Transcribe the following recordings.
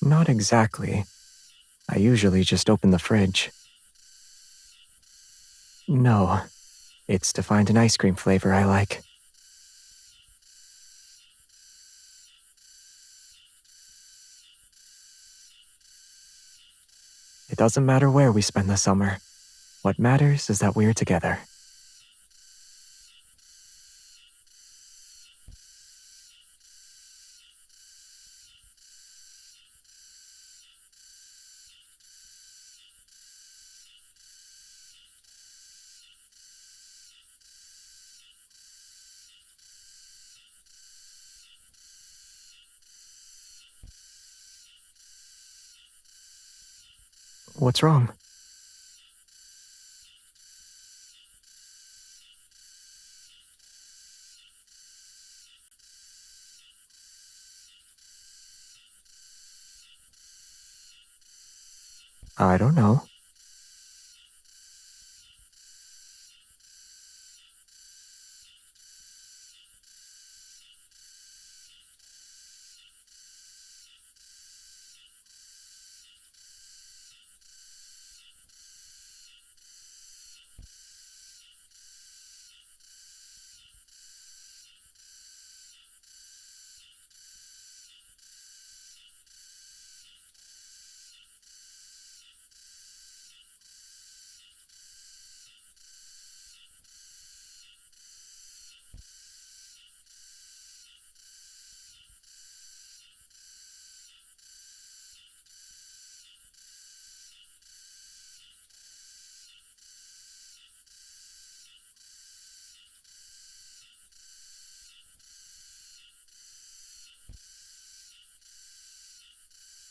Not exactly. I usually just open the fridge. No, it's to find an ice cream flavor I like. It doesn't matter where we spend the summer. What matters is that we're together. What's wrong? I don't know.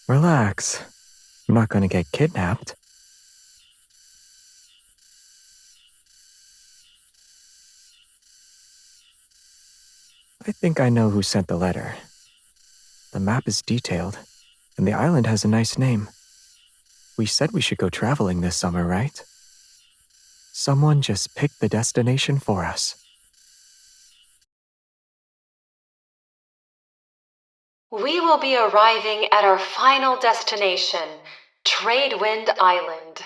Relax. I'm not gonna get kidnapped. I think I know who sent the letter. The map is detailed, and the island has a nice name. We said we should go traveling this summer, right? Someone just picked the destination for us. We will be arriving at our final destination, Tradewind Island.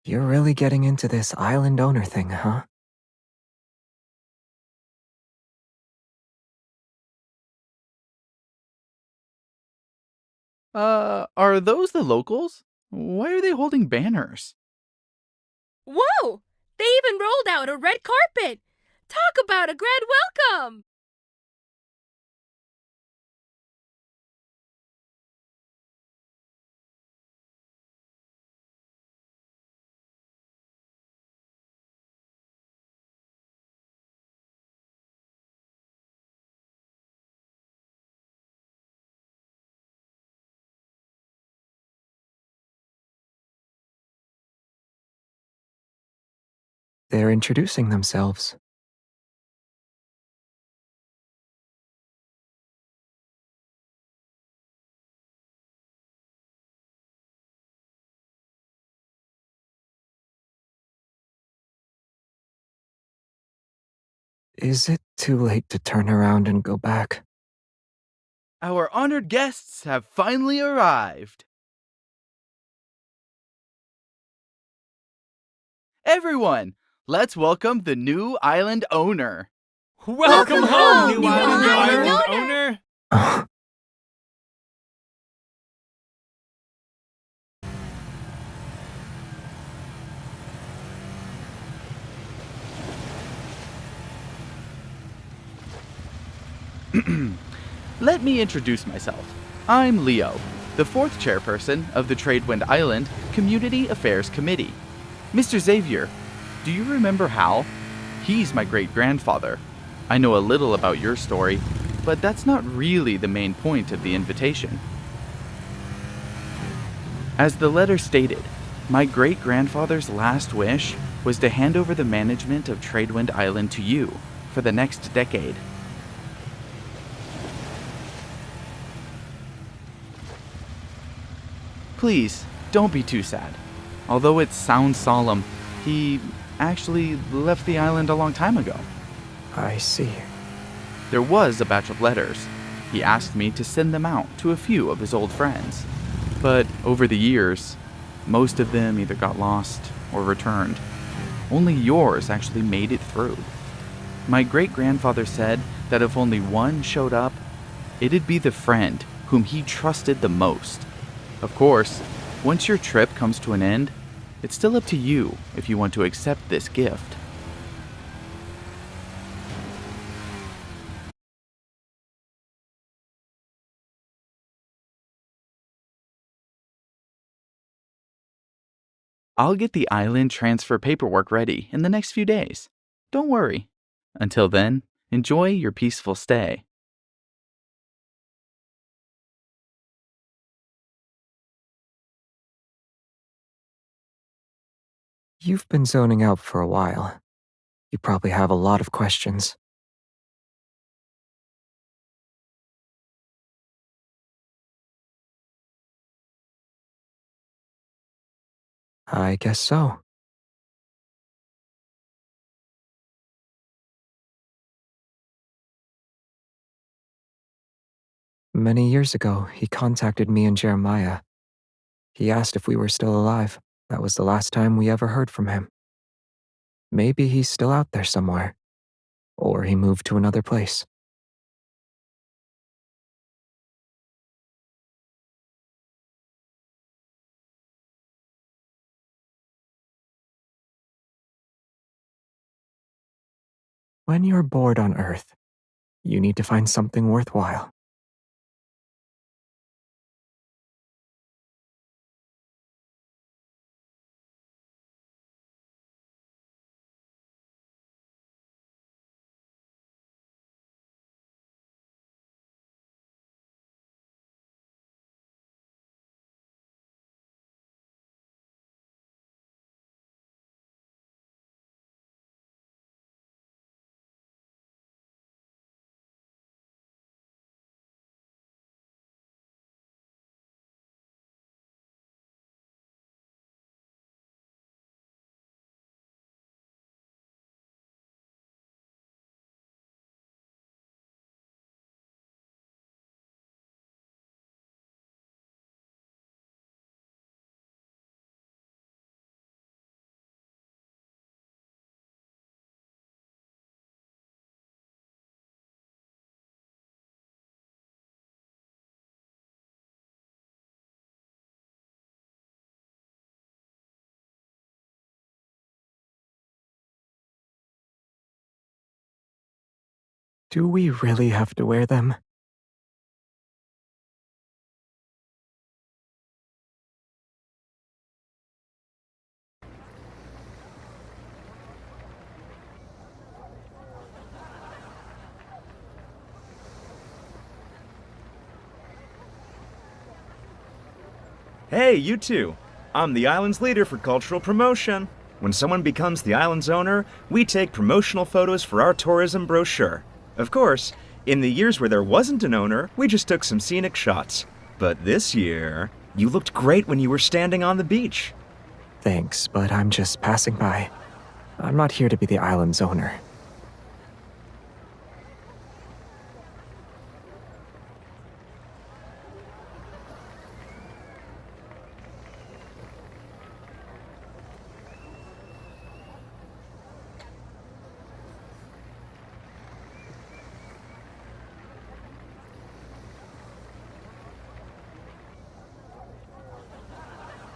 You're really getting into this island owner thing, huh? Are those the locals? Why are they holding banners? Whoa! They even rolled out a red carpet! Talk about a grand welcome! They're introducing themselves. Is it too late to turn around and go back? Our honored guests have finally arrived. Everyone, let's welcome the new island owner. Welcome home, new island owner! Let me introduce myself. I'm Leo, the fourth chairperson of the Tradewind Island Community Affairs Committee. Mr. Xavier, do you remember Hal? He's my great-grandfather. I know a little about your story, but that's not really the main point of the invitation. As the letter stated, my great-grandfather's last wish was to hand over the management of Tradewind Island to you for the next decade. Please, don't be too sad. Although it sounds solemn, he actually left the island a long time ago. I see. There was a batch of letters. He asked me to send them out to a few of his old friends. But over the years, most of them either got lost or returned. Only yours actually made it through. My great-grandfather said that if only one showed up, it'd be the friend whom he trusted the most. Of course, once your trip comes to an end, it's still up to you if you want to accept this gift. I'll get the island transfer paperwork ready in the next few days. Don't worry. Until then, enjoy your peaceful stay. You've been zoning out for a while. You probably have a lot of questions. I guess so. Many years ago, he contacted me and Jeremiah. He asked if we were still alive. That was the last time we ever heard from him. Maybe he's still out there somewhere. Or he moved to another place. When you're bored on Earth, you need to find something worthwhile. Do we really have to wear them? Hey, you two! I'm the island's leader for cultural promotion. When someone becomes the island's owner, we take promotional photos for our tourism brochure. Of course, in the years where there wasn't an owner, we just took some scenic shots. But this year, you looked great when you were standing on the beach. Thanks, but I'm just passing by. I'm not here to be the island's owner.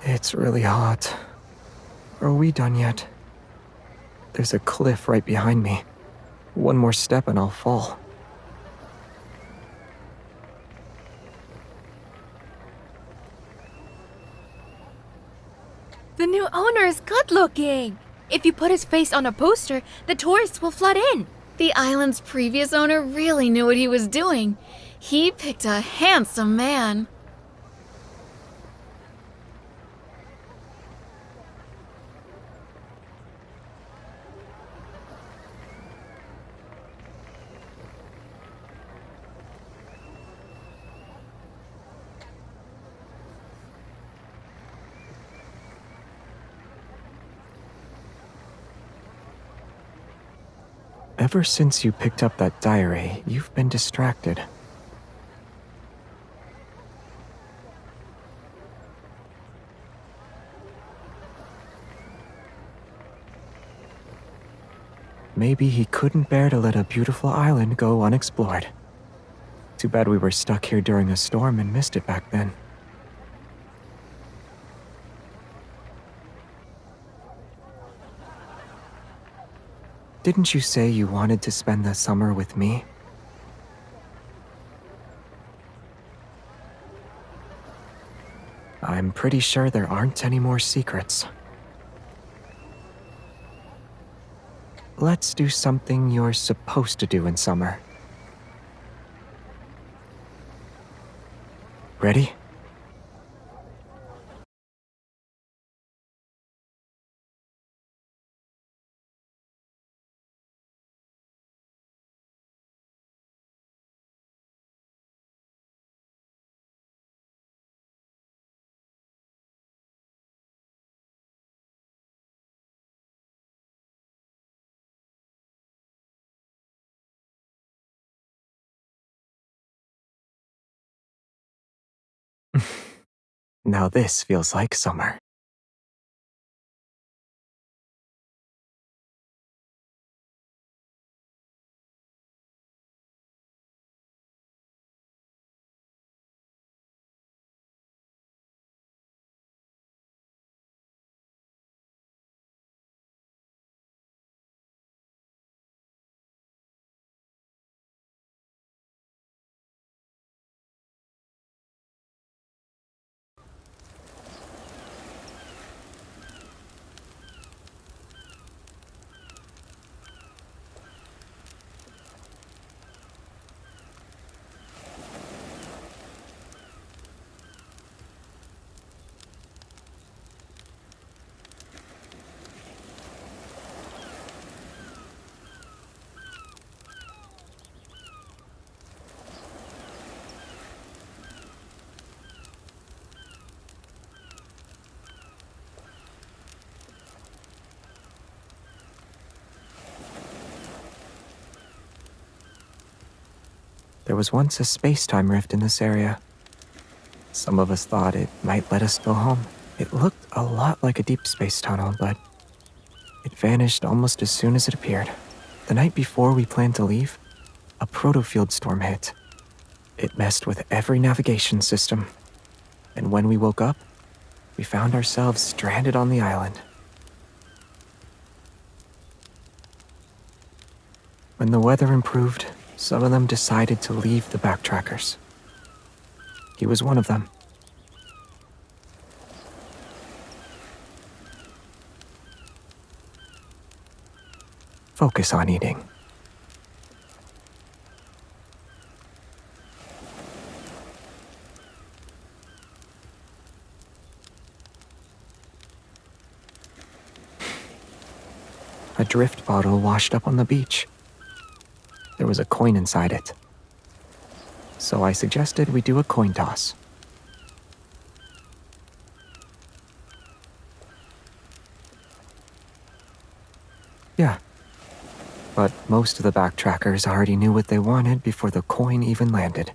It's really hot. Are we done yet? There's a cliff right behind me. One more step and I'll fall. The new owner is good looking. If you put his face on a poster, the tourists will flood in. The island's previous owner really knew what he was doing. He picked a handsome man. Ever since you picked up that diary, you've been distracted. Maybe he couldn't bear to let a beautiful island go unexplored. Too bad we were stuck here during a storm and missed it back then. Didn't you say you wanted to spend the summer with me? I'm pretty sure there aren't any more secrets. Let's do something you're supposed to do in summer. Ready? Now this feels like summer. There was once a space-time rift in this area. Some of us thought it might let us go home. It looked a lot like a deep space tunnel, but it vanished almost as soon as it appeared. The night before we planned to leave, a protofield storm hit. It messed with every navigation system. And when we woke up, we found ourselves stranded on the island. When the weather improved, some of them decided to leave the backtrackers. He was one of them. Focus on eating. A drift bottle washed up on the beach. There was a coin inside it. So I suggested we do a coin toss. Yeah. But most of the backtrackers already knew what they wanted before the coin even landed.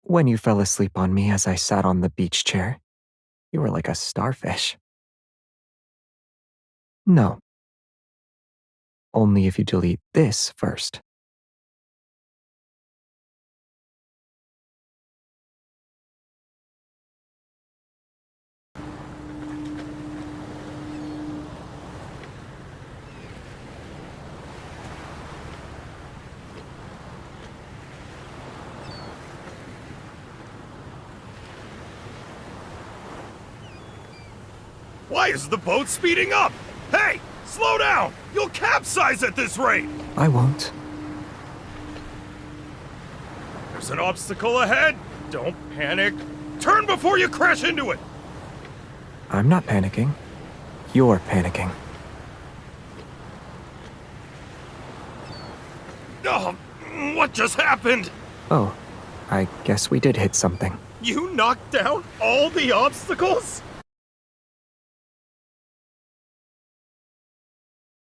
When you fell asleep on me as I sat on the beach chair, you were like a starfish. No, only if you delete this first. Why is the boat speeding up? Hey, slow down! You'll capsize at this rate! I won't. There's an obstacle ahead. Don't panic. Turn before you crash into it! I'm not panicking. You're panicking. Oh, what just happened? Oh, I guess we did hit something. You knocked down all the obstacles?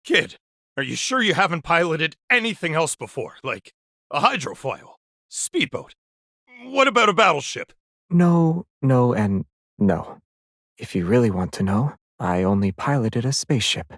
Kid, are you sure you haven't piloted anything else before? Like a hydrofoil, speedboat? What about a battleship? No, no, and no. If you really want to know, I only piloted a spaceship.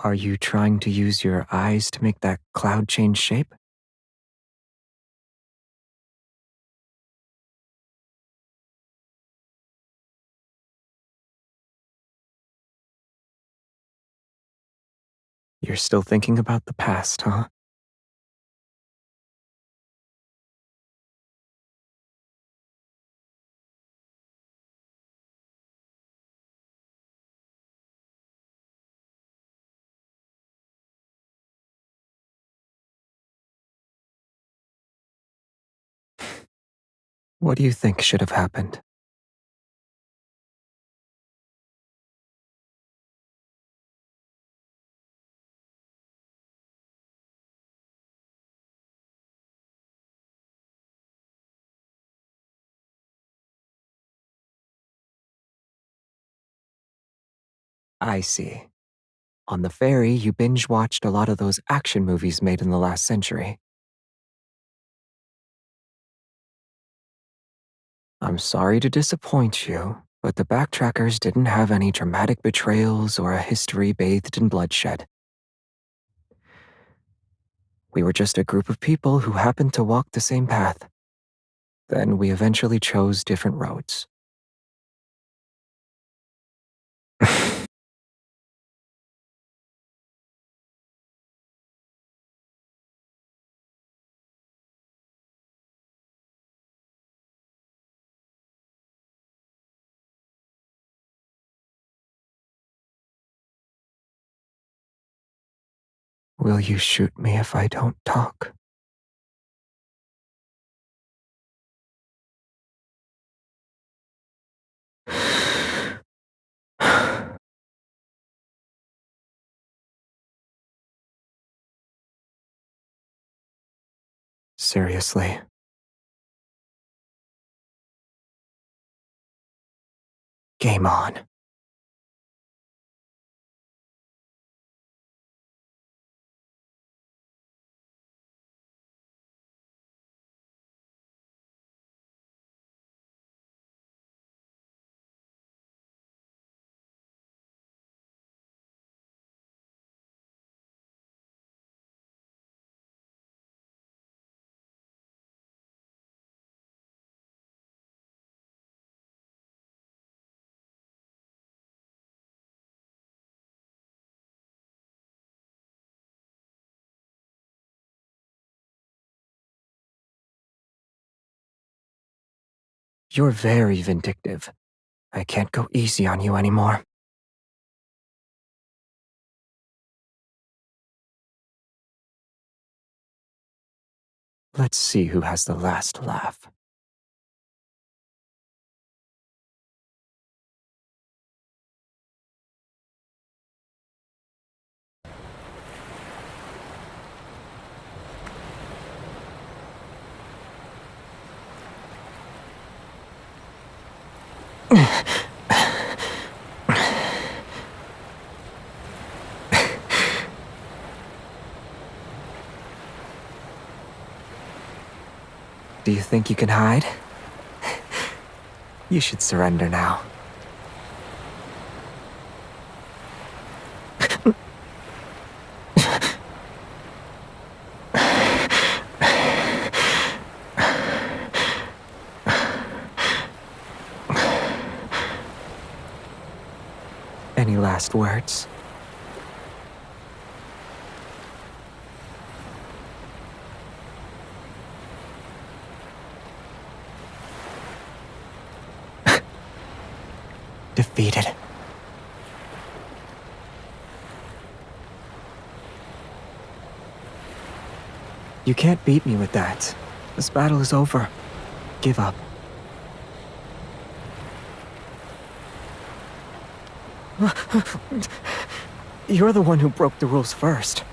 Are you trying to use your eyes to make that cloud change shape? You're still thinking about the past, huh? What do you think should have happened? I see. On the ferry, you binge watched a lot of those action movies made in the last century. I'm sorry to disappoint you, but the backtrackers didn't have any dramatic betrayals or a history bathed in bloodshed. We were just a group of people who happened to walk the same path. Then we eventually chose different roads. Will you shoot me if I don't talk? Seriously. Game on. You're very vindictive. I can't go easy on you anymore. Let's see who has the last laugh. Do you think you can hide? You should surrender now. Any last words? Defeated. You can't beat me with that. This battle is over. Give up. You're the one who broke the rules first.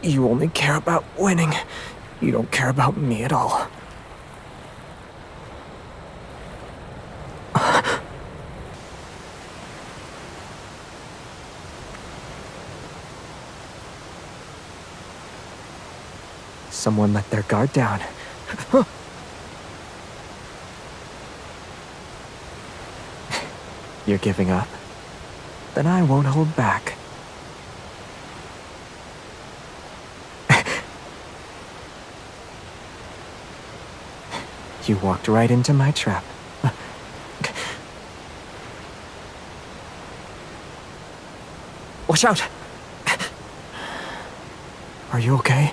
You only care about winning. You don't care about me at all. Someone let their guard down. You're giving up? Then I won't hold back. You walked right into my trap. Watch out! Are you okay?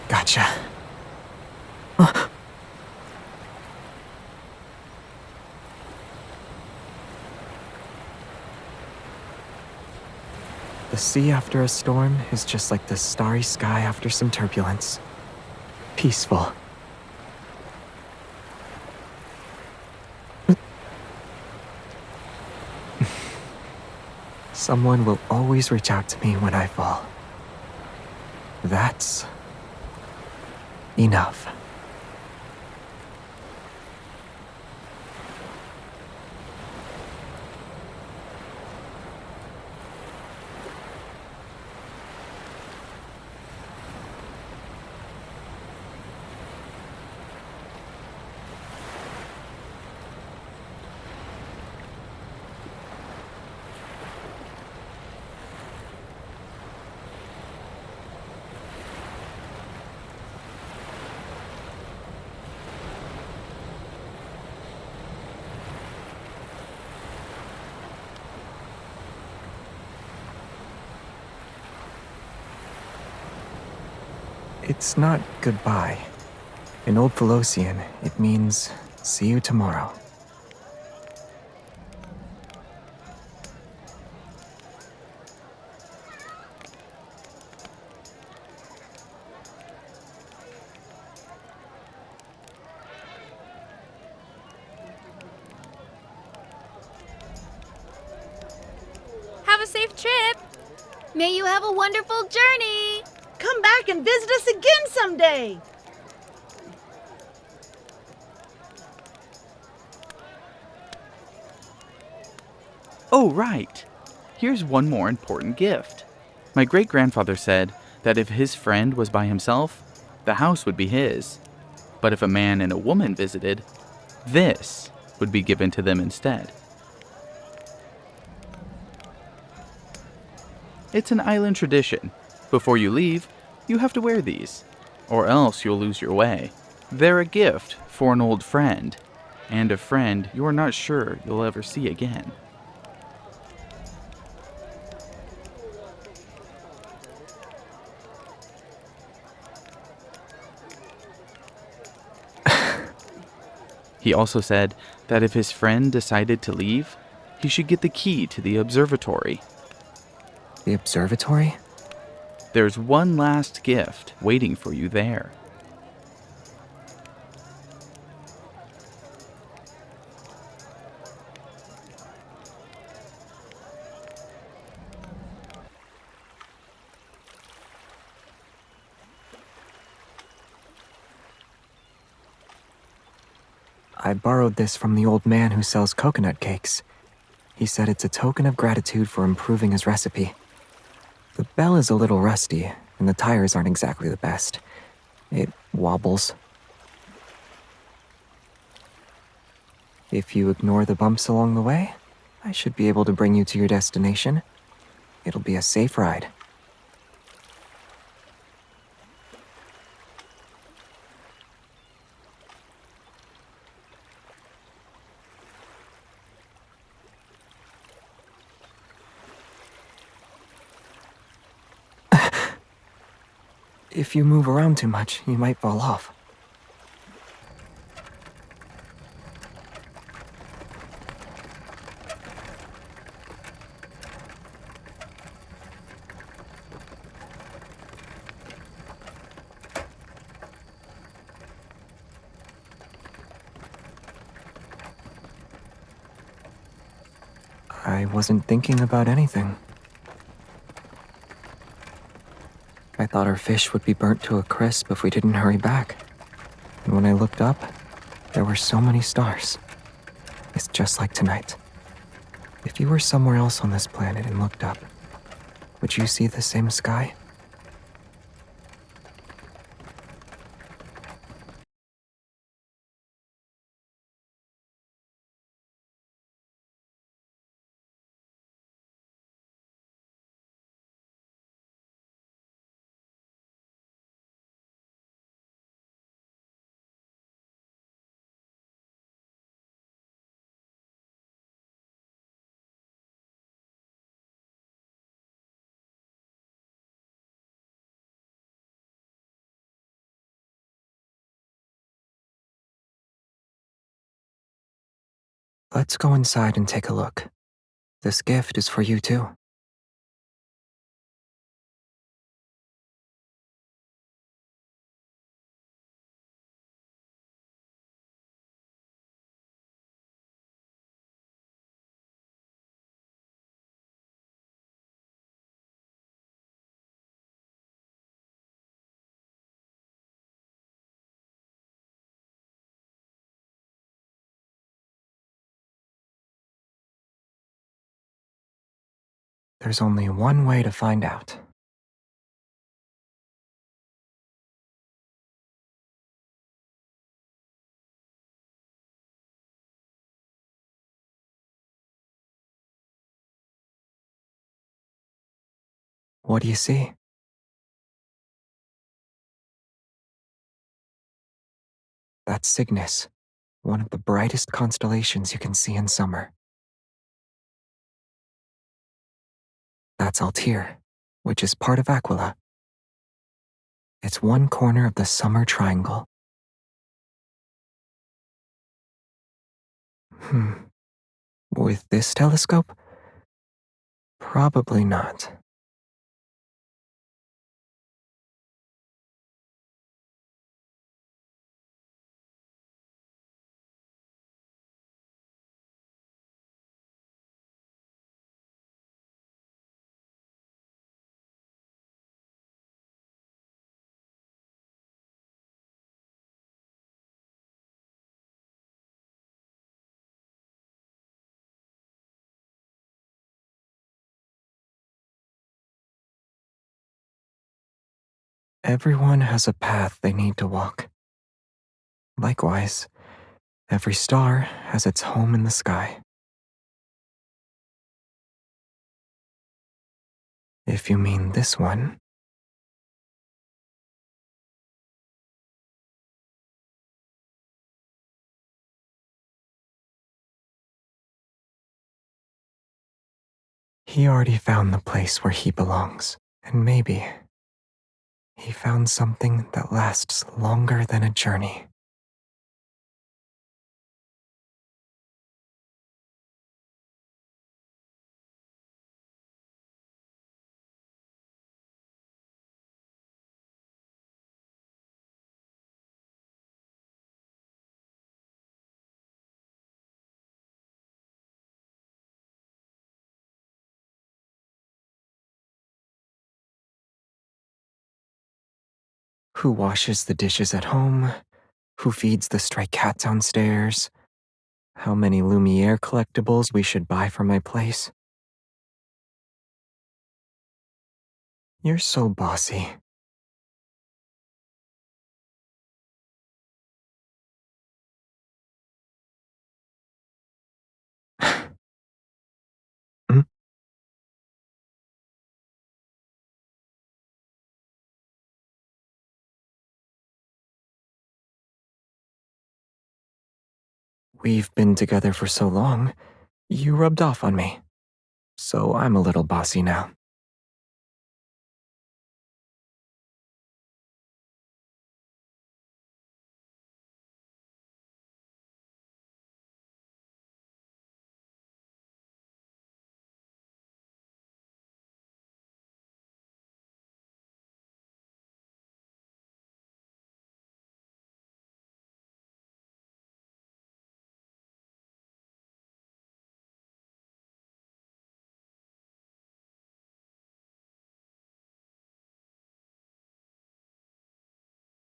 Gotcha. The sea after a storm is just like the starry sky after some turbulence. Peaceful. Someone will always reach out to me when I fall. That's enough. It's not goodbye. In Old Pelosian, it means see you tomorrow. Have a safe trip. May you have a wonderful journey. Come back and visit us again someday. Oh, right. Here's one more important gift. My great-grandfather said that if his friend was by himself, the house would be his. But if a man and a woman visited, this would be given to them instead. It's an island tradition. Before you leave, you have to wear these, or else you'll lose your way. They're a gift for an old friend, and a friend you're not sure you'll ever see again. He also said that if his friend decided to leave, he should get the key to the observatory. The observatory? There's one last gift waiting for you there. I borrowed this from the old man who sells coconut cakes. He said it's a token of gratitude for improving his recipe. The bell is a little rusty, and the tires aren't exactly the best. It wobbles. If you ignore the bumps along the way, I should be able to bring you to your destination. It'll be a safe ride. If you move around too much, you might fall off. I wasn't thinking about anything. I thought our fish would be burnt to a crisp if we didn't hurry back. And when I looked up, there were so many stars. It's just like tonight. If you were somewhere else on this planet and looked up, would you see the same sky? Let's go inside and take a look. This gift is for you too. There's only one way to find out. What do you see? That's Cygnus, one of the brightest constellations you can see in summer. That's Altair, which is part of Aquila. It's one corner of the summer triangle. With this telescope? Probably not. Everyone has a path they need to walk. Likewise, every star has its home in the sky. If you mean this one. He already found the place where he belongs, and maybe he found something that lasts longer than a journey. Who washes the dishes at home? Who feeds the stray cat downstairs? How many Lumiere collectibles we should buy for my place? You're so bossy. Hmm? We've been together for so long, you rubbed off on me. So I'm a little bossy now.